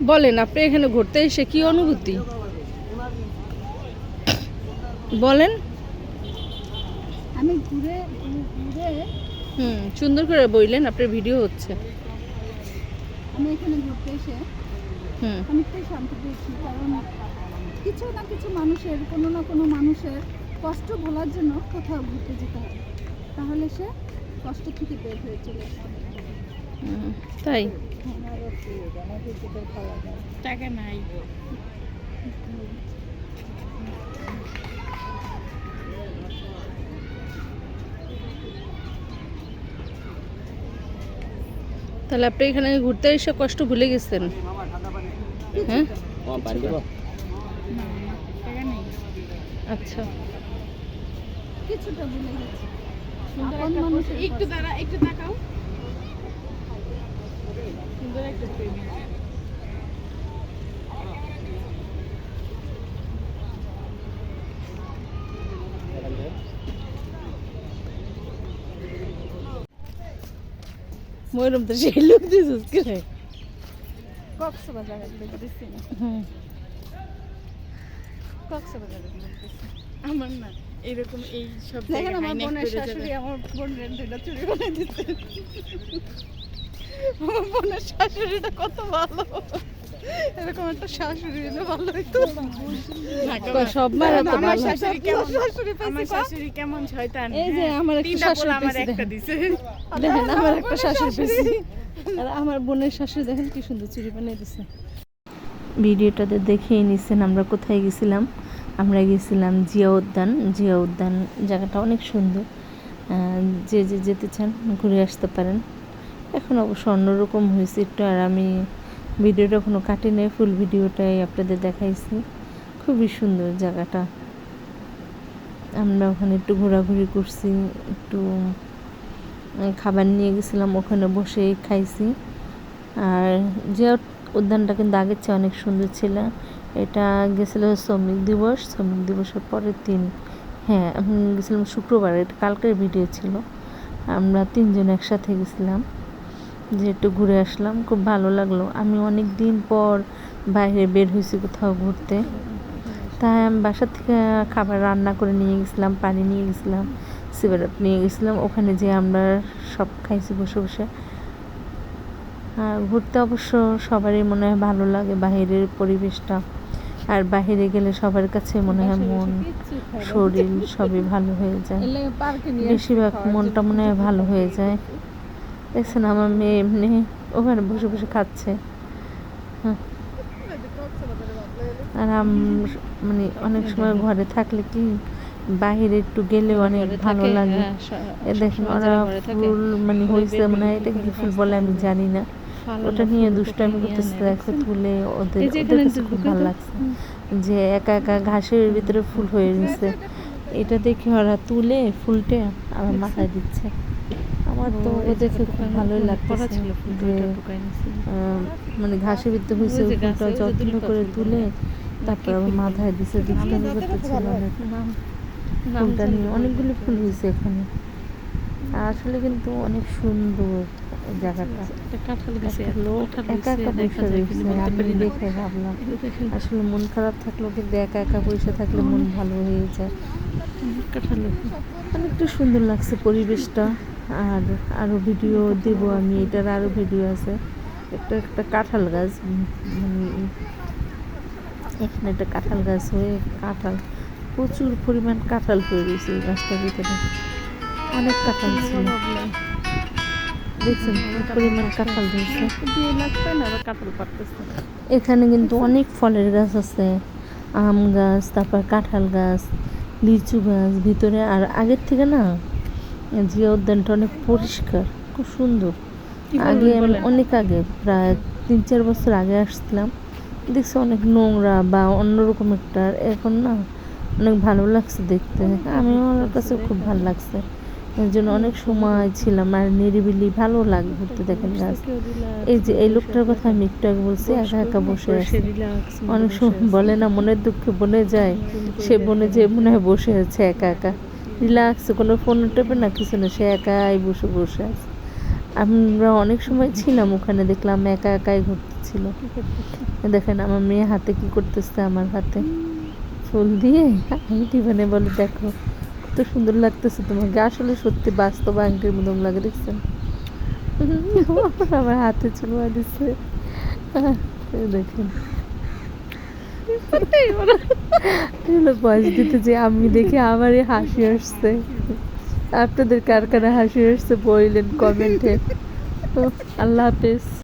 বলেন আপনি এখানে ঘুরতে এসে কি অনুভূতি বলেন? আমি ঘুরে ঘুরে সুন্দর করে বললেন, আপনার ভিডিও হচ্ছে। আমি এখানে ঘুরতে এসে অনেকটাই শান্তি পেয়েছি, কারণ কিছু না কিছু মানুষের, কোনো না কোনো মানুষের কষ্ট ভোলার জন্য কোথাও ঘুরতে যেতে হবে, তাহলে সে কষ্ট থেকে বের হয়ে চলে আসবে। তাই টাকা নাই। তাহলে আপনি এখানে ঘুরতে এসে কষ্ট ভুলে গেছেন? হ্যাঁ, আচ্ছা, কিছুটা ভুলে গেছি। একটু দাঁড়া, একটু তাকাও। সুন্দর একটা প্রেমী। ময়ূরম তো সেই লোক দিয়েছিস কি রে? কক্সবাজার দেখতেছি না, কক্সবাজারে দেখতেছি। আমার না এরকম এই সব দেখেন আমার জায়গায় বোনের শাশুড়ি আমার বোনের দুইটা চুড়ি বানিয়ে দিচ্ছে। আমার বোনের শাশুড়িটা কত ভালো, এরকম একটা শাশুড়ি হলে ভালো হতো। সব মারা তো আমার ভালো। শাশুড়ি কেমন, শাশুড়ি আমার পাইছি শাশুড়ি কেমন শয়তান। এই যে আমার একটা তিনটা শাশুড়ি পোলা আমার পেয়েছি, একটা দেখেন। দিছে। দেখেন আমার একটা শাশুড়ি পেয়েছি, আর আমার বোনের শাশুড়ি দেখেন কি সুন্দর চুড়ি বানিয়ে দিছে। ভিডিওটাতে দেখেই নিছেন আমরা কোথায় গেছিলাম। আমরা গেছিলাম জিয়া উদ্যান। জিয়া উদ্যান জায়গাটা অনেক সুন্দর, যে যে যেতে চান ঘুরে আসতে পারেন। এখন অবশ্য অন্যরকম হয়েছে একটু, আর আমি ভিডিওটা কোনো কাটি নেই, ফুল ভিডিওটাই আপনাদের দেখাইছি। খুবই সুন্দর জায়গাটা। আমরা ওখানে একটু ঘোরাঘুরি করছি, একটু খাবার নিয়ে গেছিলাম, ওখানে বসে খাইছি। আর জিয়া উদ্যানটা কিন্তু আগের চেয়ে অনেক সুন্দর ছিল। এটা গেছিল শ্রমিক দিবসের পরের দিন। হ্যাঁ, আমি গেছিলাম শুক্রবার, এটা কালকের ভিডিও ছিল। আমরা তিনজন একসাথে গেছিলাম, যে একটু ঘুরে আসলাম, খুব ভালো লাগলো। আমি অনেক দিন পর বাইরে বের হয়েছি কোথাও ঘুরতে, তাই আমি বাসা থেকে খাবার রান্না করে নিয়ে গেছিলাম, পানি নিয়ে গেছিলাম, সিগারেট নিয়ে গেছিলাম। ওখানে যেয়ে আমরা সব খাইছি বসে বসে। আর ঘুরতে অবশ্য সবারই মনে হয় ভালো লাগে বাহিরের পরিবেশটা, আর বাহিরে গেলে সবার কাছে মনে হয় মন শরীর সবই ভালো হয়ে যায়, বেশিরভাগ মনটা মনে হয় ভালো হয়ে যায়। দেখছেন আমার মেয়ে এমনি ওখানে বসে বসে খাচ্ছে। আর মানে অনেক সময় ঘরে থাকলে কি বাহিরে একটু গেলে অনেক ভালো লাগে। দেখেন ওরা ফুল মানে হয়েছে, মানে এটা কি ফুল বলে আমি জানি না, ওটা নিয়ে দুষ্টামি করতেছে, দেখো তুলে ওদের কাছে খুব ভালো লাগছে যে একা একা ঘাসের ভিতরে ফুল হয়ে গেছে। এটা দেখে ওরা তুলে ফুলটা আমার মাথায় দিচ্ছে। আমার তো দেখে খুব ভালোই লাগতেছে যে মানে ঘাসের ভিতরে হয়েছে, ফুলটা যত্ন করে তুলে তারপর আবার মাথায় দিছে, দুষ্টামি করতেছিল অনেক। ফুলটা নিয়ে অনেকগুলো ফুল হয়েছে এখানে, আসলে কিন্তু অনেক সুন্দর জায়গাটা। লোক একা একা বসে রয়েছে, আমি দেখে ভাবলাম আসলে মন খারাপ থাকলেও কিন্তু একা একা বসে থাকলে মন ভালো হয়ে যায়। অনেকটা সুন্দর লাগছে পরিবেশটা। আর আরও ভিডিও দেব আমি, এটার আরও ভিডিও আছে। একটা কাঁঠাল গাছ, মানে এখানে একটা কাঁঠাল গাছ হয়ে কাঁঠাল, প্রচুর পরিমাণ কাঁঠাল হয়ে রয়েছে এই গাছটার ভিতরে, অনেক কাঁঠাল ছিল। দেখছেন পরিমাণ কাঁঠাল ধরছে। এখানে কিন্তু অনেক ফলের গাছ আছে, আম গাছ, তারপর কাঁঠাল গাছ, লিচু গাছ ভিতরে। আর আগের থেকে না জিয়া উদ্যানটা অনেক পরিষ্কার, খুব সুন্দর। আগে অনেক আগে প্রায় 3-4 বছর আগে আসছিলাম, দেখছি অনেক নোংরা বা অন্যরকম একটা। এখন না অনেক ভালো লাগছে দেখতে, আমার কাছে খুব ভালো লাগছে। এর জন্য অনেক সময় ছিলাম, আর নিরিবিলি ভালো লাগে ঘুরতে। দেখেন গাছ, এই যে এই লোকটার কথা আমি একটু আগে বলছি, একা একা বসে আছে। অনেক সময় বলে না মনের দুঃখে বনে যায়, সে বনে যে মনে হয় বসে আছে একা একা রিল্যাক্স, কোনো ফোন টেপে না কিছু না, সে একাই বসে বসে আছে। আমরা অনেক সময় ছিলাম ওখানে, দেখলাম একা একাই ঘুরতেছিল। দেখেন আমার মেয়ে হাতে কি করতেছে, আমার হাতে ফুল দিয়ে। আমি টিফানে বলে দেখো কত সুন্দর লাগতেছে তোমাকে, আসলে সত্যি বাস্তব আংটির মতন লাগে, দেখছেন? আমার হাতে চুমা দিচ্ছে, দেখেন বয়স দিতে যে আমি দেখে আমারই হাসি আসছে। আপনাদের কার কার হাসি আসছে বললেন কমেন্টে। তো আল্লাহ হাফেজ।